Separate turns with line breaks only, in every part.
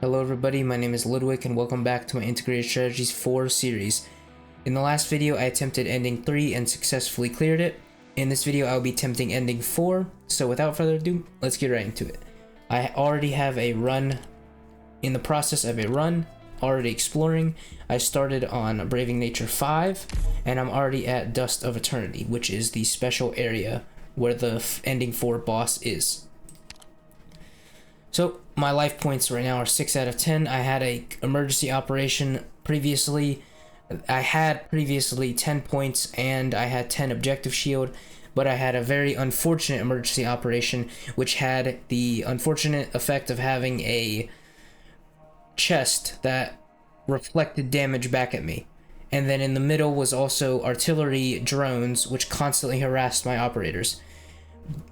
Hello everybody, my name is Ludwig and welcome back to my Integrated Strategies 4 series. In the last video I attempted ending 3 and successfully cleared it. In this video I'll be attempting ending 4, so without further ado, let's get right into it. I already have a run, in the process of a run, already exploring. I started on Braving Nature 5 and I'm already at Dust of Eternity, which is the special area where the ending 4 boss is. So my life points right now are 6 out of 10. I had a emergency operation previously. I had previously 10 points and I had 10 objective shield, but I had a very unfortunate emergency operation which had the unfortunate effect of having a chest that reflected damage back at me. And then in the middle was also artillery drones which constantly harassed my operators.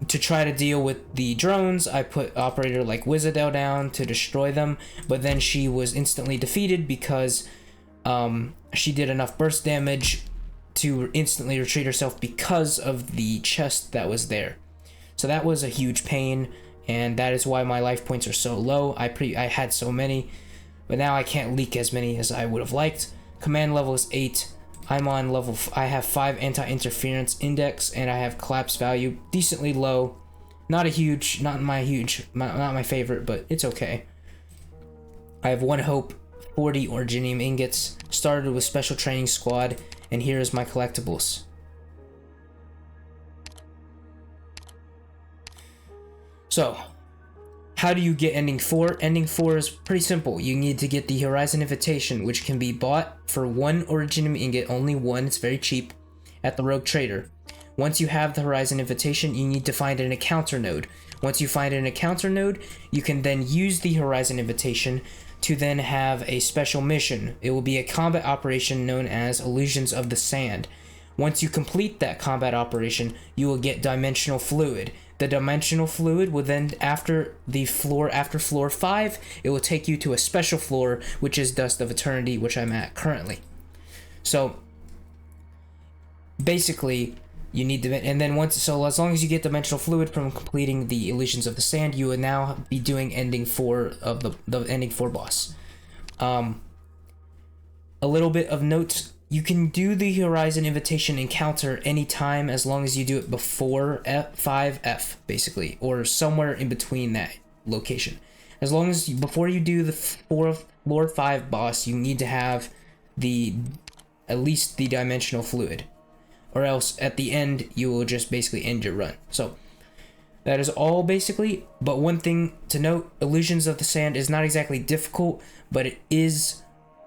To try to deal with the drones, I put operator like Wizardell down to destroy them, but then she was instantly defeated because she did enough burst damage to instantly retreat herself because of the chest that was there. So that was a huge pain, and that is why my life points are so low. I had so many, but now I can't leak as many as I would have liked. Command level is 8. I'm on level, I have 5 anti-interference index, and I have collapse value decently low. Not my favorite, but it's okay. I have 1 hope, 40 originium ingots, started with special training squad, and here is my collectibles. So, how do you get ending 4? Ending 4 is pretty simple. You need to get the Horizon Invitation, which can be bought for 1 originium ingot, only 1, it's very cheap, at the Rogue Trader. Once you have the Horizon Invitation, you need to find an encounter node. Once you find an encounter node, you can then use the Horizon Invitation to then have a special mission. It will be a combat operation known as Illusions of the Sand. Once you complete that combat operation, you will get Dimensional Fluid. The Dimensional Fluid will then, after floor 5, it will take you to a special floor, which is Dust of Eternity, which I'm at currently. So, basically, you need to, and then as long as you get Dimensional Fluid from completing the Illusions of the Sand, you will now be doing ending 4 of the ending 4 boss. A little bit of notes. You can do the Horizon Invitation encounter anytime as long as you do it before 5F, basically, or somewhere in between that location. As long as before you do the floor 5 boss, you need to have at least the Dimensional Fluid, or else at the end you will just basically end your run. So that is all basically, but one thing to note, Illusions of the Sand is not exactly difficult, but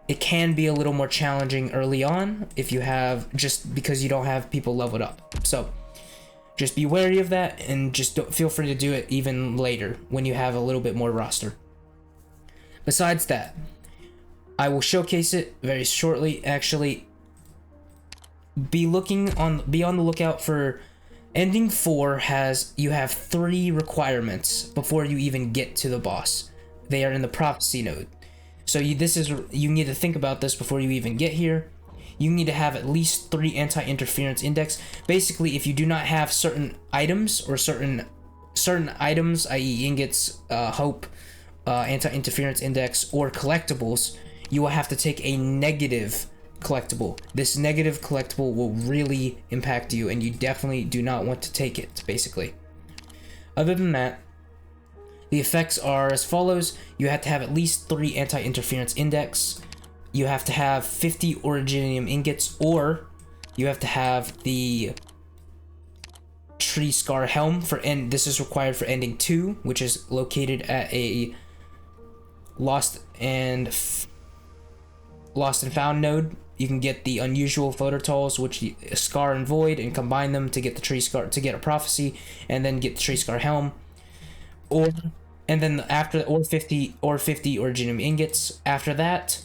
it can be a little more challenging early on if you have, just because you don't have people leveled up. So just be wary of that, and just feel free to do it even later when you have a little bit more roster. Besides that, I will showcase it very shortly. Actually, be on the lookout for ending 4. You have 3 requirements before you even get to the boss. They are in the prophecy node. So you need to think about this before you even get here. You need to have at least 3 anti-interference index. Basically, if you do not have certain items or certain items, i.e. ingots, hope, anti-interference index, or collectibles, you will have to take a negative collectible. This negative collectible will really impact you, and you definitely do not want to take it, basically. Other than that, the effects are as follows. You have to have at least 3 anti-interference index. You have to have 50 originium ingots, or you have to have the Tree Scar Helm this is required for ending 2, which is located at a Lost and Found node. You can get the unusual phototals, which Scar and Void, and combine them to get the Tree Scar, to get a prophecy, and then get the Tree Scar Helm. Or 50 originium ingots. After that,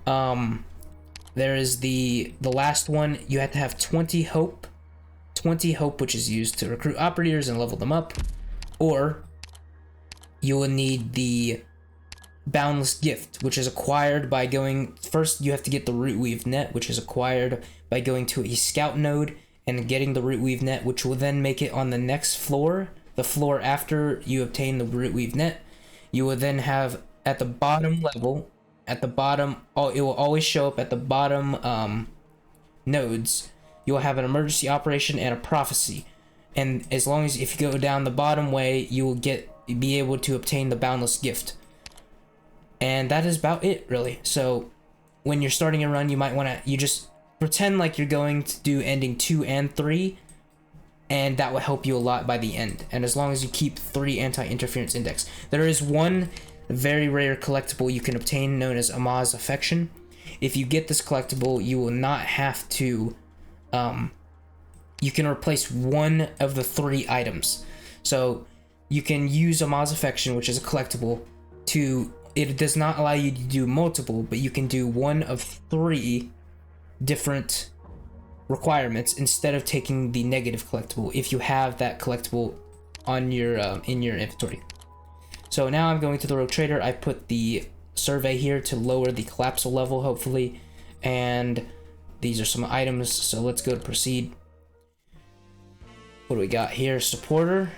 there is the last one. You have to have 20 hope, which is used to recruit operators and level them up. Or you will need the Boundless Gift, which is acquired by going, first you have to get the Root Weave Net, which is acquired by going to a scout node and getting the Root Weave Net, which will then make it on the next floor. The floor after you obtain the Root Weave Net, you will then have at the bottom level, at the bottom, oh, it will always show up at the bottom nodes. You will have an emergency operation and a prophecy, and as long as if you go down the bottom way, you will be able to obtain the boundless gift. And that is about it, really. So when you're starting a run, you might want to you just pretend like you're going to do ending 2 and 3, and that will help you a lot by the end. And as long as you keep 3 anti-interference index. There is one very rare collectible you can obtain known as Amaz Affection. If you get this collectible, you will not have to you can replace one of the 3 items. So you can use Amaz Affection, which is a collectible, it does not allow you to do multiple, but you can do one of 3 different requirements instead of taking the negative collectible if you have that collectible on your in your inventory. So now I'm going to the Rogue Trader. I put the survey here to lower the collapsible level, hopefully, and these are some items, so let's go to proceed. What do we got here? Supporter.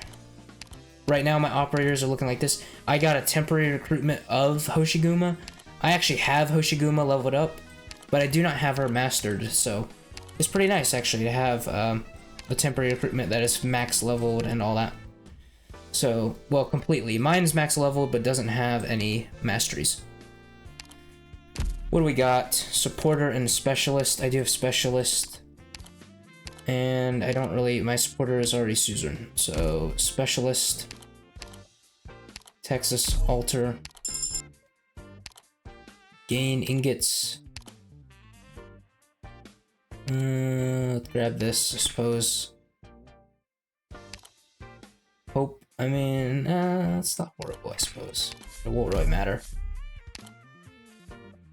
Right now my operators are looking like this. I got a temporary recruitment of Hoshiguma. I actually have Hoshiguma leveled up, but I do not have her mastered, so it's pretty nice actually to have a temporary recruitment that is max leveled and all that. So, well, completely. Mine's max leveled but doesn't have any masteries. What do we got? Supporter and specialist. I do have specialist. And I don't really, my supporter is already Suzerain. So, specialist. Texas altar. Gain ingots. Let's grab this, I suppose. Hope. I mean, it's not horrible, I suppose. It won't really matter.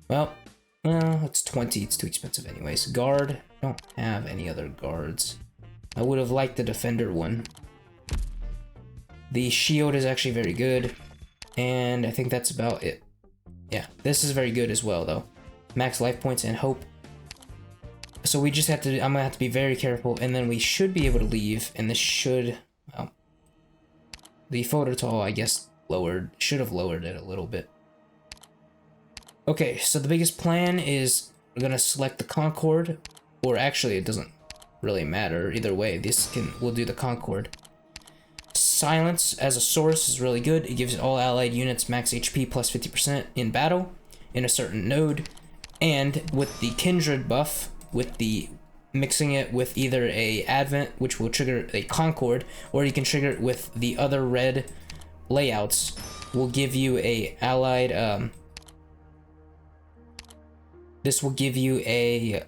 Well, it's 20. It's too expensive anyways. Guard. Don't have any other guards. I would have liked the defender one. The shield is actually very good. And I think that's about it. Yeah, this is very good as well, though. Max life points and hope. So we just have to, I'm gonna have to be very careful, and then we should be able to leave, and this should, well, the Phototal, I guess, should have lowered it a little bit. Okay, so the biggest plan is we're gonna select the Concord, or actually it doesn't really matter either way. We'll do the Concord. Silence as a source is really good. It gives all allied units max HP plus 50% in battle in a certain node, and with the Kindred buff, with the mixing it with either a Advent, which will trigger a Concord, or you can trigger it with the other red layouts, will give you a allied, this will give you a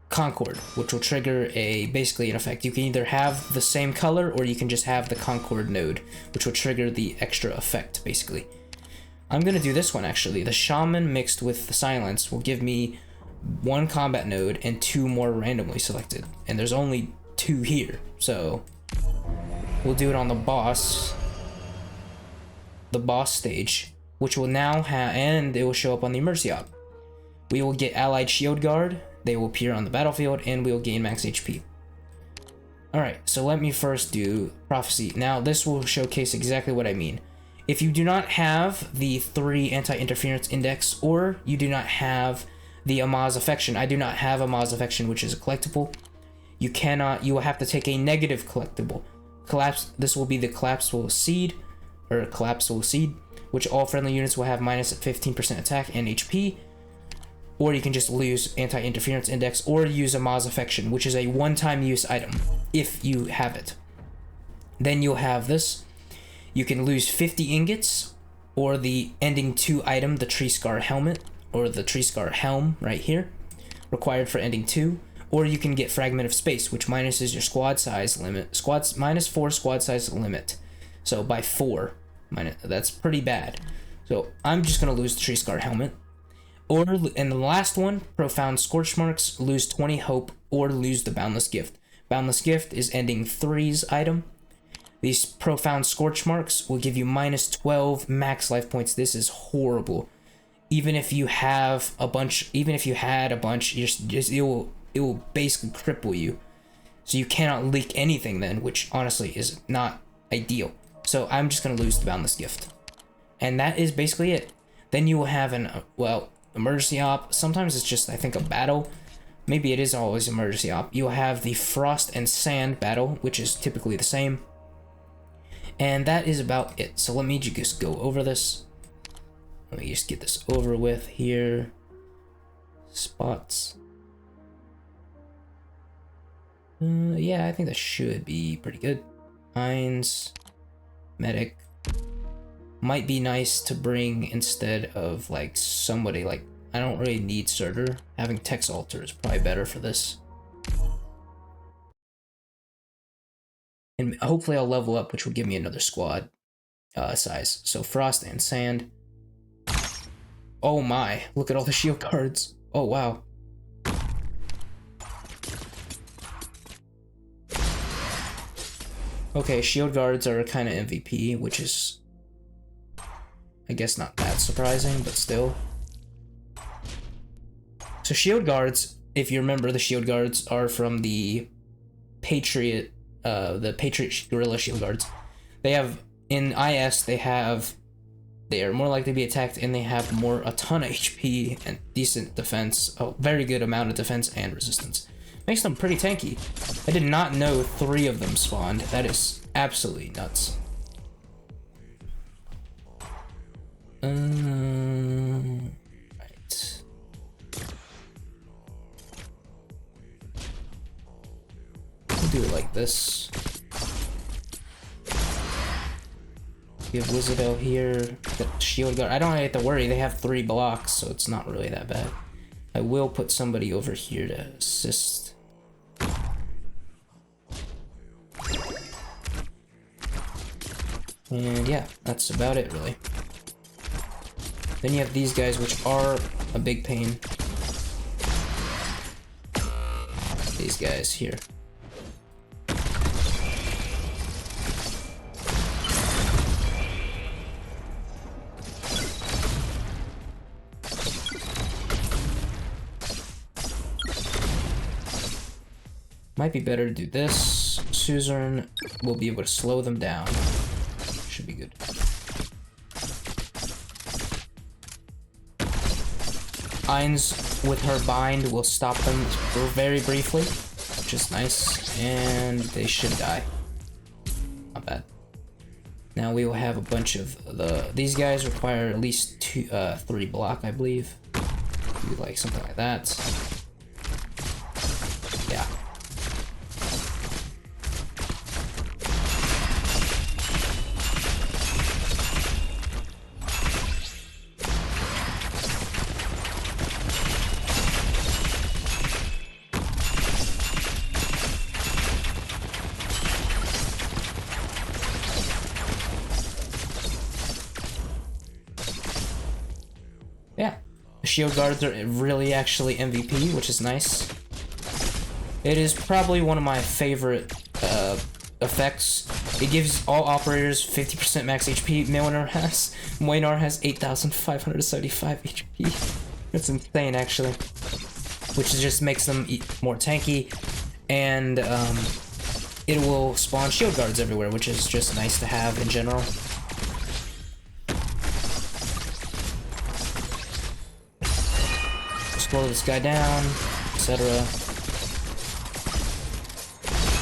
Concord, which will trigger basically an effect. You can either have the same color, or you can just have the Concord node, which will trigger the extra effect, basically. I'm gonna do this one, actually. The Shaman mixed with the Silence will give me 1 combat node and 2 more randomly selected. And there's only 2 here, so we'll do it on the boss stage, which will now have, and it will show up on the emergency op. We will get allied shield guard, they will appear on the battlefield, and we will gain max HP. Alright, so let me first do prophecy. Now this will showcase exactly what I mean. If you do not have the 3 anti-interference index, or you do not have the Amaz Affection, I do not have Amaz Affection, which is a collectible, you will have to take a negative collectible. This will be the collapsible seed, which all friendly units will have minus 15% attack and HP, or you can just lose anti-interference index, or use Amaz Affection, which is a one-time use item, if you have it. Then you'll have this. You can lose 50 ingots, or the ending 2 item, the Tree Scar Helmet, or the Tree Scar Helm right here, required for ending 2, or you can get Fragment of Space, which minuses your squad size limit, minus 4 squad size limit, so by 4, that's pretty bad. So I'm just gonna lose the Tree Scar Helmet, and the last one, Profound Scorch Marks, lose 20 hope, or lose the Boundless Gift. Boundless Gift is ending 3's item. These Profound Scorch Marks will give you minus 12 max life points. This is horrible. Even if you have a bunch, it will basically cripple you. So you cannot leak anything then, which honestly is not ideal. So I'm just gonna lose the Boundless Gift. And that is basically it. Then you will have an, well, emergency op. Sometimes it's just, I think, a battle. Maybe it is always emergency op. You'll have the Frost and Sand battle, which is typically the same. And that is about it. So let me just go over this. Let me just get this over with here. Spots. Yeah, I think that should be pretty good. Heinz, Medic. Might be nice to bring instead of like somebody like, I don't really need Surtur. Having Tex Alter is probably better for this. And hopefully I'll level up, which will give me another squad size. So Frost and Sand. Oh my, look at all the shield cards. Oh wow. Okay, shield guards are kind of MVP, which is, I guess, not that surprising, but still. So shield guards, if you remember, the shield guards are from the Patriot Guerrilla shield guards. They have, in IS, they are more likely to be attacked, and they have a ton of HP and decent defense, a very good amount of defense and resistance. Makes them pretty tanky. I did not know 3 of them spawned. That is absolutely nuts. Right. We'll do it like this. We have Wizardel here. The shield guard. I don't have to worry. They have 3 blocks, so it's not really that bad. I will put somebody over here to assist. And yeah, that's about it, really. Then you have these guys, which are a big pain. These guys here. Might be better to do this. Suzerain will be able to slow them down. Should be good. Ainz with her bind will stop them very briefly, which is nice, and they should die. Not bad. Now we will have a bunch of these guys require at least 3 block, I believe. Do like something like that. Yeah. Yeah, the shield guards are really actually MVP, which is nice. It is probably one of my favorite effects. It gives all operators 50% max HP. Moinar has 8,575 HP. That's insane, actually. Which just makes them more tanky, and it will spawn shield guards everywhere, which is just nice to have in general. Slow this guy down, etc.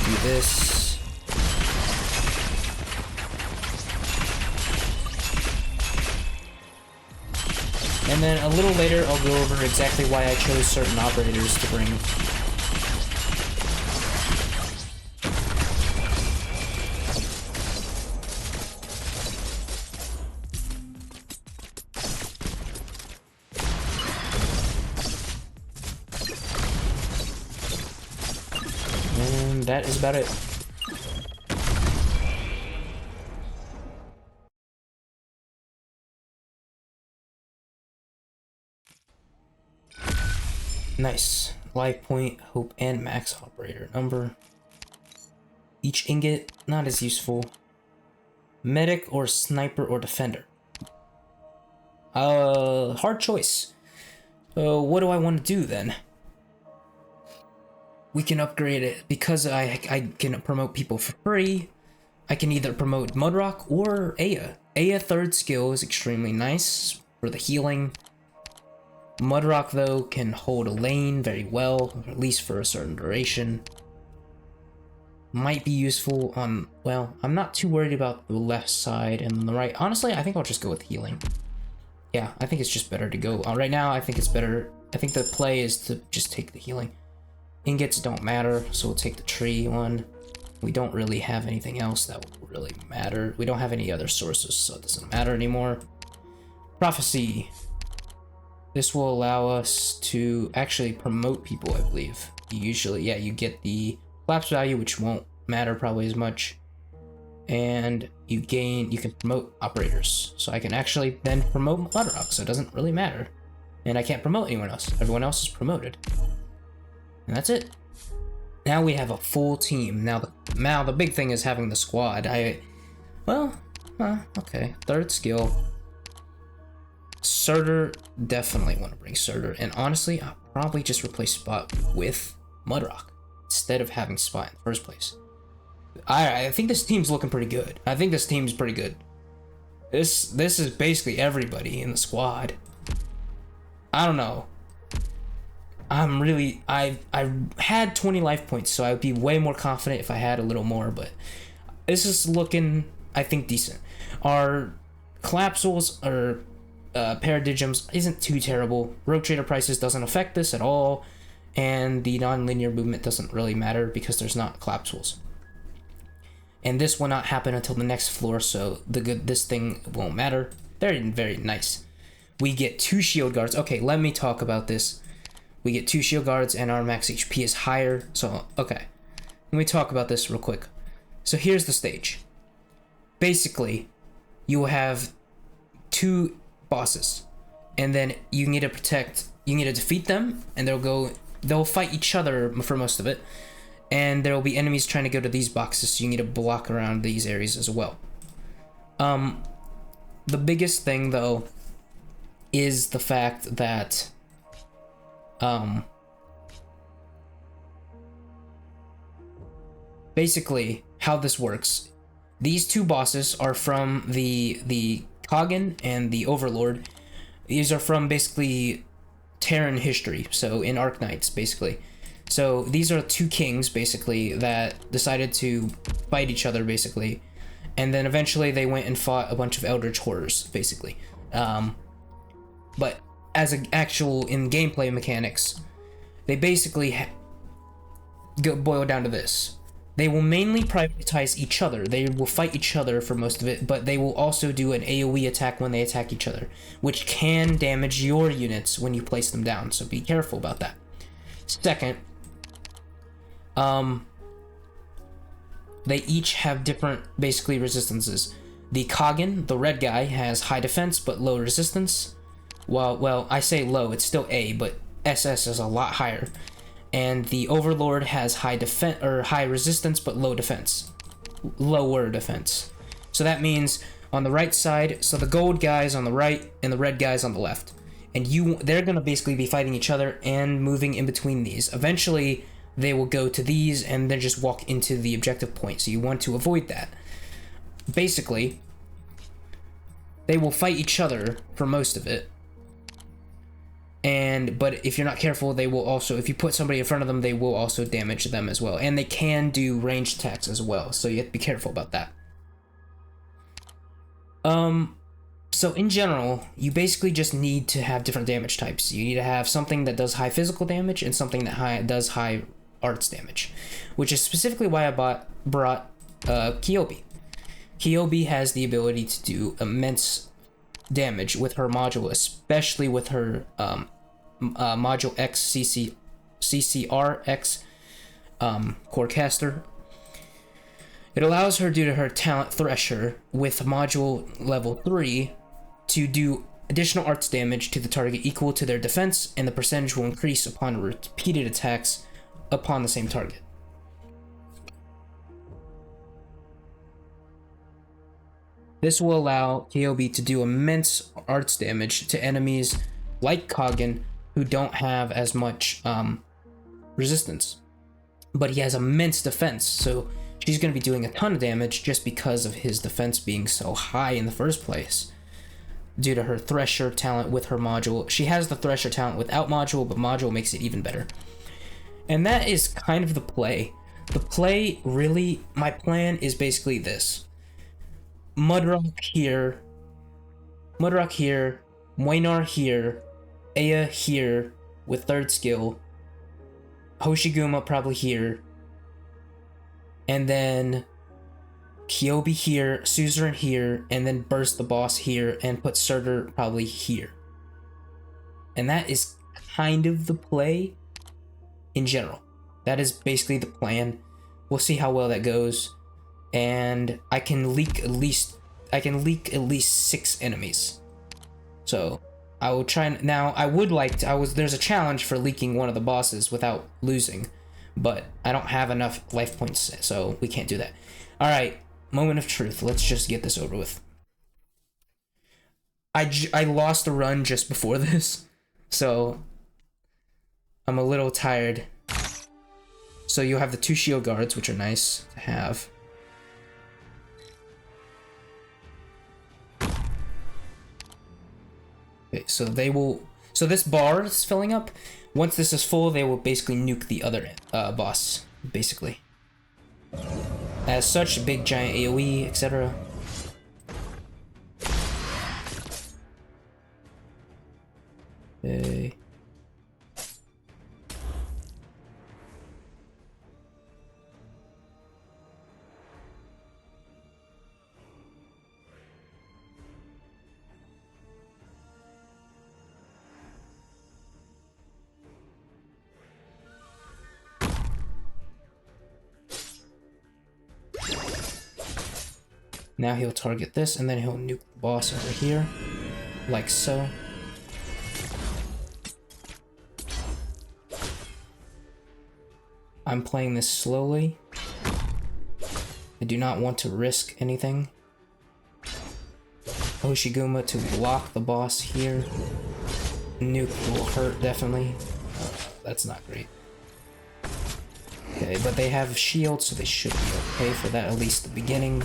Do this. And then a little later, I'll go over exactly why I chose certain operators to bring. That is about it. Nice. Life point, hope, and max operator number. Each ingot, not as useful. Medic or sniper or defender. Hard choice. What do I want to do then? We can upgrade it because I can promote people for free. I can either promote Mudrock or Aya. Aya third skill is extremely nice for the healing. Mudrock though can hold a lane very well, at least for a certain duration. Might be useful on, well, I'm not too worried about the left side and the right. Honestly, I think I'll just go with healing. Yeah, I think it's just better to go. Right now, I think it's better. I think the play is to just take the healing. Ingots don't matter, so we'll take the tree one. We don't really have anything else that will really matter. We don't have any other sources, so it doesn't matter anymore. Prophecy. This will allow us to actually promote people, I believe. Usually, yeah, you get the collapse value, which won't matter probably as much. And you can promote operators. So I can actually then promote Mudrock, so it doesn't really matter. And I can't promote anyone else. Everyone else is promoted. And that's it. Now we have a full team. Now the big thing is having the squad. Okay. Third skill. Surtur, definitely want to bring Surtur. And honestly, I'll probably just replace Spot with Mudrock instead of having Spot in the first place. I think this team's looking pretty good. This is basically everybody in the squad. I don't know. I had 20 life points, so I would be way more confident if I had a little more, but this is looking, I think, decent. Our collapsibles or Paradigms isn't too terrible. Rogue Trader prices doesn't affect this at all, and the non-linear movement doesn't really matter because there's not collapsibles. And this will not happen until the next floor, so this thing won't matter. Very, very nice. We get 2 shield guards. Okay, let me talk about this. We get 2 shield guards and our max HP is higher. So, okay. Let me talk about this real quick. So here's the stage. Basically, you will have 2 bosses. And then you need to defeat them, and they'll fight each other for most of it. And there will be enemies trying to go to these boxes, so you need to block around these areas as well. The biggest thing, though, is the fact that basically how this works. These 2 bosses are from the Kagan and the Overlord. These are from basically Terran history, so in Arknights, basically. So these are 2 kings, basically, that decided to fight each other, basically. And then eventually they went and fought a bunch of Eldritch Horrors, basically. But as an actual in gameplay mechanics, they basically boil down to this. They will mainly prioritize each other. They will fight each other for most of it, but they will also do an AoE attack when they attack each other, which can damage your units when you place them down, so be careful about that. Second, they each have different, basically, resistances. The Kagan, the red guy, has high defense but low resistance. Well, I say low, it's still A, but SS is a lot higher. And the Overlord has high resistance but low defense. Lower defense. So that means on the right side, so the gold guys on the right and the red guys on the left. And they're gonna basically be fighting each other and moving in between these. Eventually, they will go to these and then just walk into the objective point. So you want to avoid that. Basically, they will fight each other for most of it. But if you're not careful, they will also, if you put somebody in front of them, they will also damage them as well. And they can do ranged attacks as well, so you have to be careful about that. So in general, you basically just need to have different damage types. You need to have something that does high physical damage and something that does high arts damage, which is specifically why I brought Ceobe. Ceobe has the ability to do immense damage with her module, especially with her module X CCRX Corecaster. It allows her, due to her talent Thresher, with module level 3, to do additional arts damage to the target equal to their defense, and the percentage will increase upon repeated attacks upon the same target. This will allow Ceobe to do immense arts damage to enemies like Kagan, who don't have as much resistance. But he has immense defense, so she's going to be doing a ton of damage just because of his defense being so high in the first place. Due to her Thresher talent with her module. She has the Thresher talent without module, but module makes it even better. And that is kind of the play. The play, really, my plan is basically this. Mudrock here, Moinar here, Aya here with third skill, Hoshiguma probably here, and then Ceobe here, Suzerain here, and then burst the boss here and put Surtur probably here. And that is kind of the play in general. That is basically the plan. We'll see how well that goes. And I can leak at least 6 enemies. So I will try and now I would like to there's a challenge for leaking one of the bosses without losing, but I don't have enough life points, so we can't do that. Alright, moment of truth. Let's just get this over with. I lost a run just before this, so I'm a little tired. So you'll have the 2 shield guards, which are nice to have. Okay, so they will. So this bar is filling up. Once this is full, they will basically nuke the other boss, basically. As such, big giant AoE, etc. Okay. Now he'll target this, and then he'll nuke the boss over here, like so. I'm playing this slowly. I do not want to risk anything. Hoshiguma to block the boss here. Nuke will hurt, definitely. That's not great. Okay, but they have shields, so they should be okay for that, at least the beginning.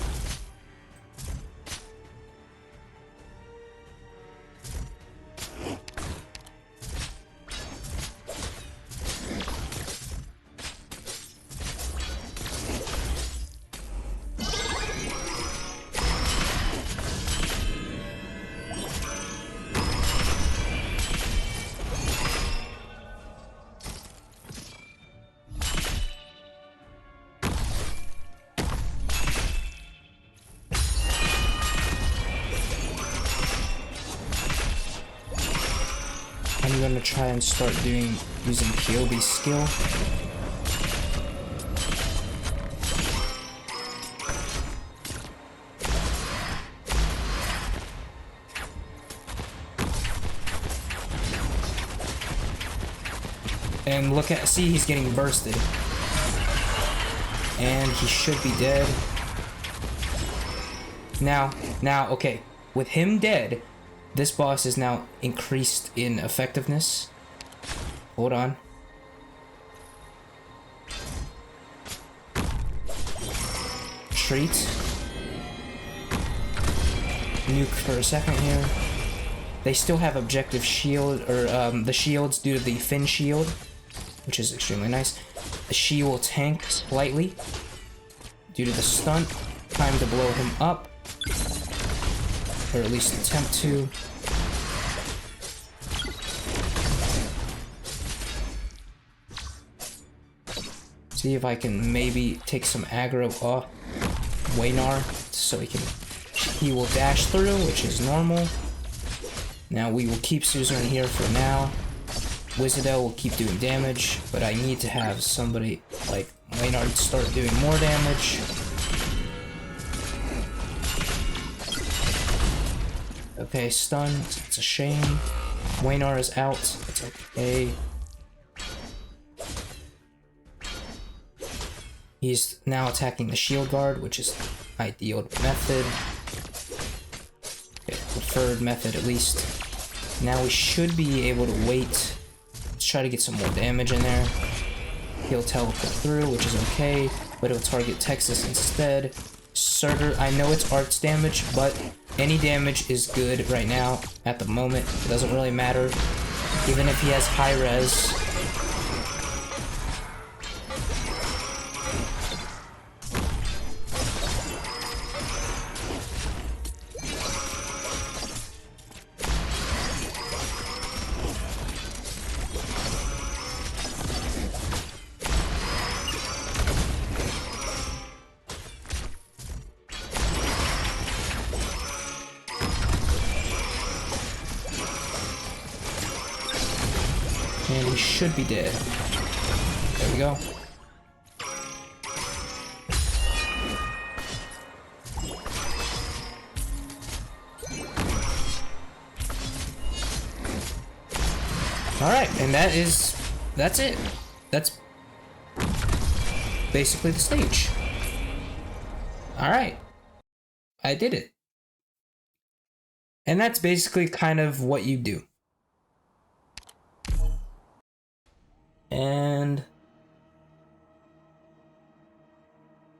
I'm gonna try and start using Ceobe's skill. And see, he's getting bursted. And he should be dead. Now, okay, with him dead, this boss is now increased in effectiveness. Hold on. Treat. Nuke for a second here. They still have objective shield, or the shields due to the Fin shield, which is extremely nice. She will tank slightly due to the stunt. Time to blow him up. Or at least attempt to. See if I can maybe take some aggro off Moinar so he will dash through, which is normal. Now we will keep Suzerain here for now. Wizardel will keep doing damage, but I need to have somebody like Moinar start doing more damage. Okay, stunned. It's a shame. Moinar is out. It's okay. He's now attacking the shield guard, which is ideal method. Okay, preferred method at least. Now we should be able to wait. Let's try to get some more damage in there. He'll teleport through, which is okay. but it'll target Texas instead. Surtur, I know it's arts damage, but any damage is good right now at the moment. It doesn't really matter, even if he has high res. And he should be dead. There we go. Alright, and that's it. That's basically the stage. Alright. I did it. And that's basically kind of what you do. And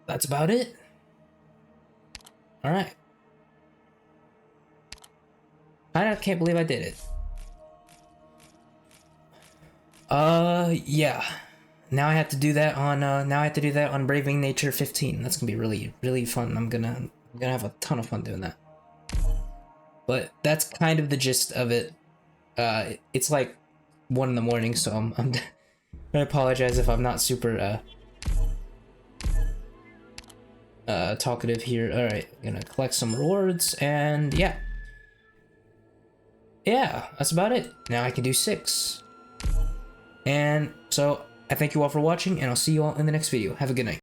that's about it. All right. I can't believe I did it. Yeah. Now I have to do that on Braving Nature 15. That's gonna be really, really fun. I'm gonna have a ton of fun doing that. But that's kind of the gist of it. It's like 1 in the morning, so I'm I apologize if I'm not super talkative here. Alright, I'm gonna collect some rewards, and yeah, that's about it. Now I can do 6. And so I thank you all for watching, and I'll see you all in the next video. Have a good night.